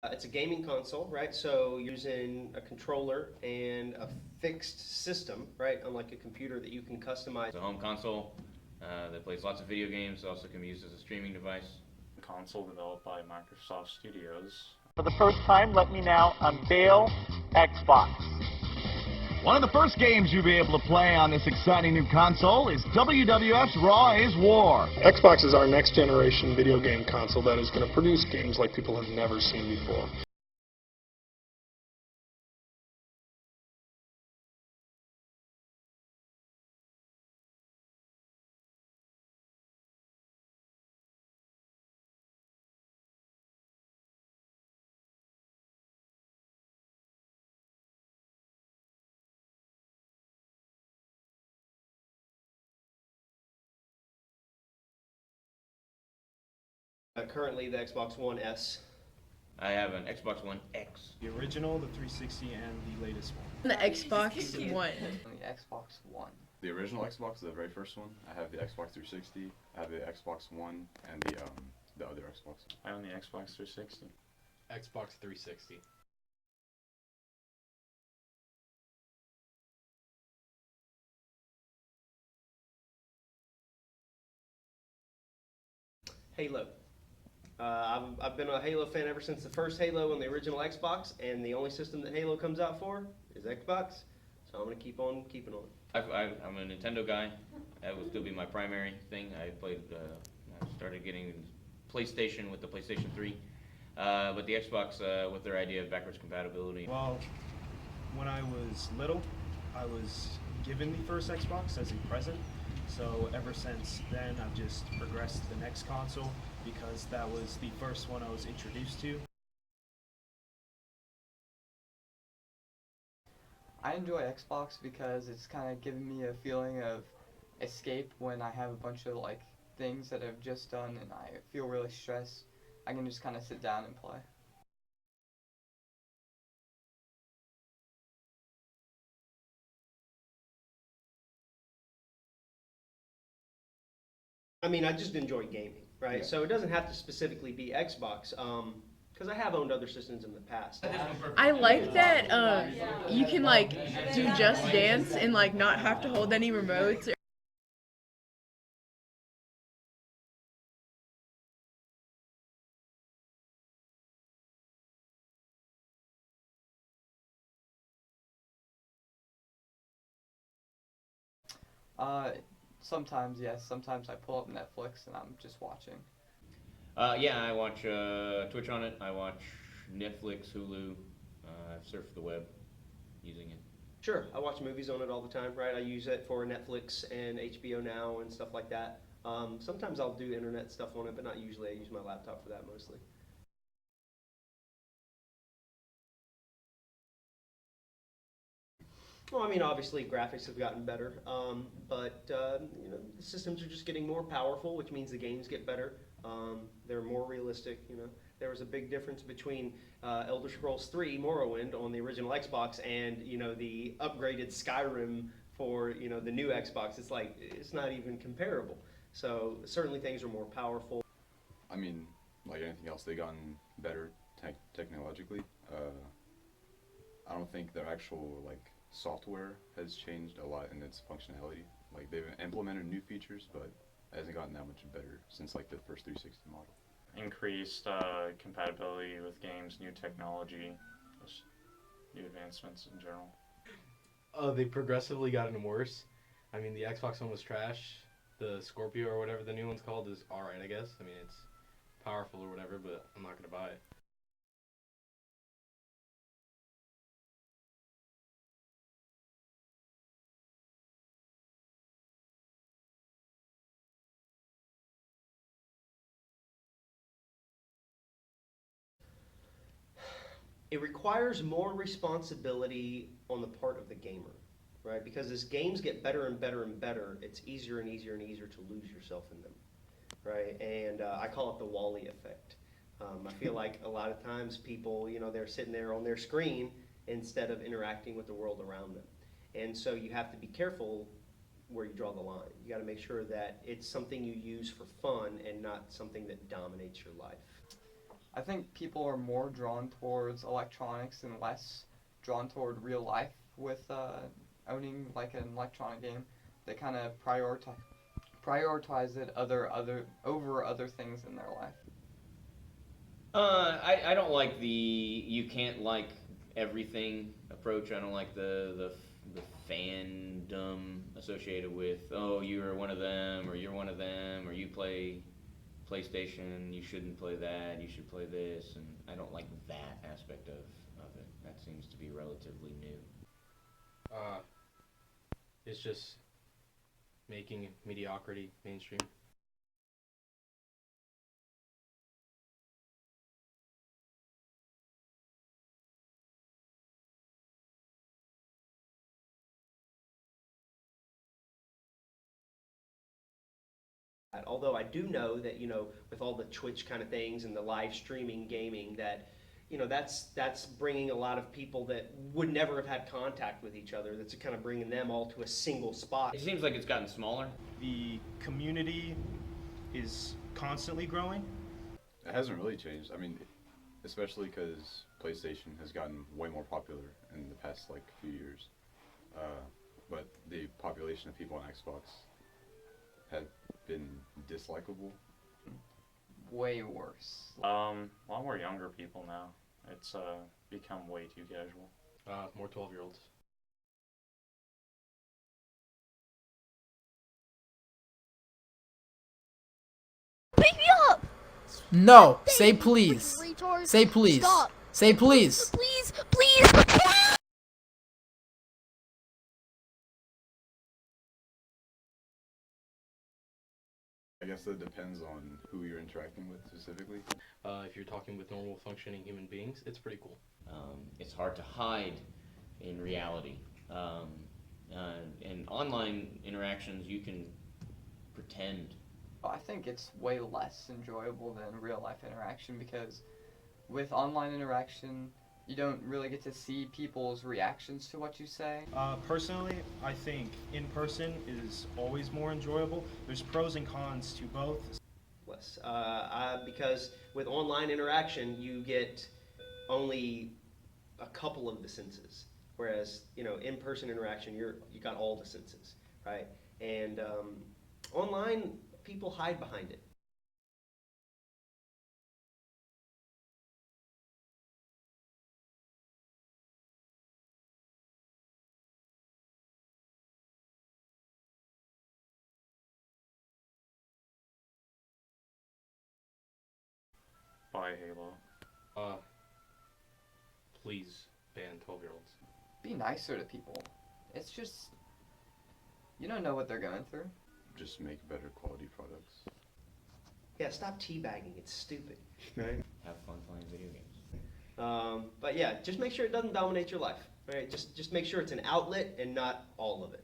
It's a gaming console, right? So you're using a controller and a fixed system, right? Unlike a computer that you can customize. It's a home console that plays lots of video games. It also can be used as a streaming device. Console developed by Microsoft Studios. For the first time, let me now unveil Xbox. One of the first games you'll be able to play on this exciting new console is WWF's Raw is War. Xbox is our next generation video game console that is going to produce games like people have never seen before. Currently, the Xbox One S. I have an Xbox One X. The original, the 360, and the latest one. The Xbox One. The Xbox One. The original Xbox, the very first one. I have the Xbox 360. I have the Xbox One and the other Xbox. I own the Xbox 360. Xbox 360. Halo. I've been a Halo fan ever since the first Halo on the original Xbox, and the only system that Halo comes out for is Xbox, so I'm going to keep on keeping on. I'm a Nintendo guy. That would still be my primary thing. I started getting PlayStation with the PlayStation 3, but the Xbox with their idea of backwards compatibility. Well, when I was little, I was given the first Xbox as a present. So ever since then, I've just progressed to the next console because that was the first one I was introduced to. I enjoy Xbox because it's kind of giving me a feeling of escape when I have a bunch of like things that I've just done and I feel really stressed. I can just kind of sit down and play. I mean, I just enjoy gaming, right? Yeah. So it doesn't have to specifically be Xbox, because I have owned other systems in the past. I like that you can like do Just Dance and like not have to hold any remotes. Sometimes, yes. Sometimes I pull up Netflix and I'm just watching. Yeah, I watch Twitch on it. I watch Netflix, Hulu. I've surfed the web using it. Sure, I watch movies on it all the time, right? I use it for Netflix and HBO Now and stuff like that. Sometimes I'll do internet stuff on it, but not usually. I use my laptop for that mostly. Well, I mean, obviously graphics have gotten better, but you know, the systems are just getting more powerful, which means the games get better. They're more realistic. You know, there was a big difference between Elder Scrolls 3 Morrowind on the original Xbox and the upgraded Skyrim for the new Xbox. It's like it's not even comparable. So certainly things are more powerful. I mean, like anything else, they've gotten better technologically. I don't think their actual software has changed a lot in its functionality. Like they've implemented new features, but it hasn't gotten that much better since the first 360 model. Increased compatibility with games, new technology, just new advancements in general. They progressively gotten worse. I mean, the Xbox One was trash. The Scorpio or whatever the new one's called is alright, I guess. I mean, it's powerful or whatever, but I'm not gonna buy it. It requires more responsibility on the part of the gamer, right? Because as games get better and better and better, it's easier and easier and easier to lose yourself in them, right? And I call it the Wall-E effect. I feel like a lot of times people, they're sitting there on their screen instead of interacting with the world around them. And so you have to be careful where you draw the line. You got to make sure that it's something you use for fun and not something that dominates your life. I think people are more drawn towards electronics and less drawn toward real life with owning like an electronic game. They kind of prioritize it over other things in their life. I don't like the you can't like everything approach. I don't like the fandom associated with, oh, you're one of them, or you're one of them, or you play PlayStation, you shouldn't play that, you should play this, and I don't like that aspect of it. That seems to be relatively new. It's just making mediocrity mainstream. Although I do know that, with all the Twitch kind of things and the live streaming gaming, that, that's bringing a lot of people that would never have had contact with each other. That's kind of bringing them all to a single spot. It seems like it's gotten smaller. The community is constantly growing. It hasn't really changed. I mean, especially because PlayStation has gotten way more popular in the past few years. But the population of people on Xbox have been dislikable. Way worse. A lot more younger people now. It's become way too casual. More 12-year-olds. Pick me up! No, say please. Retard. Say please. Stop. Say please. Please, please. I guess that depends on who you're interacting with specifically. If you're talking with normal functioning human beings, it's pretty cool. It's hard to hide in reality. In online interactions, you can pretend. I think it's way less enjoyable than real life interaction because with online interaction, you don't really get to see people's reactions to what you say. Personally, I think in person is always more enjoyable. There's pros and cons to both. Less, because with online interaction, you get only a couple of the senses, whereas in-person interaction, you got all the senses, right? And online, people hide behind it. Buy Halo. Please ban 12-year-olds. Be nicer to people. It's just, you don't know what they're going through. Just make better quality products. Yeah, stop teabagging. It's stupid, right? Have fun playing video games. But yeah, just make sure it doesn't dominate your life, right? Just make sure it's an outlet and not all of it.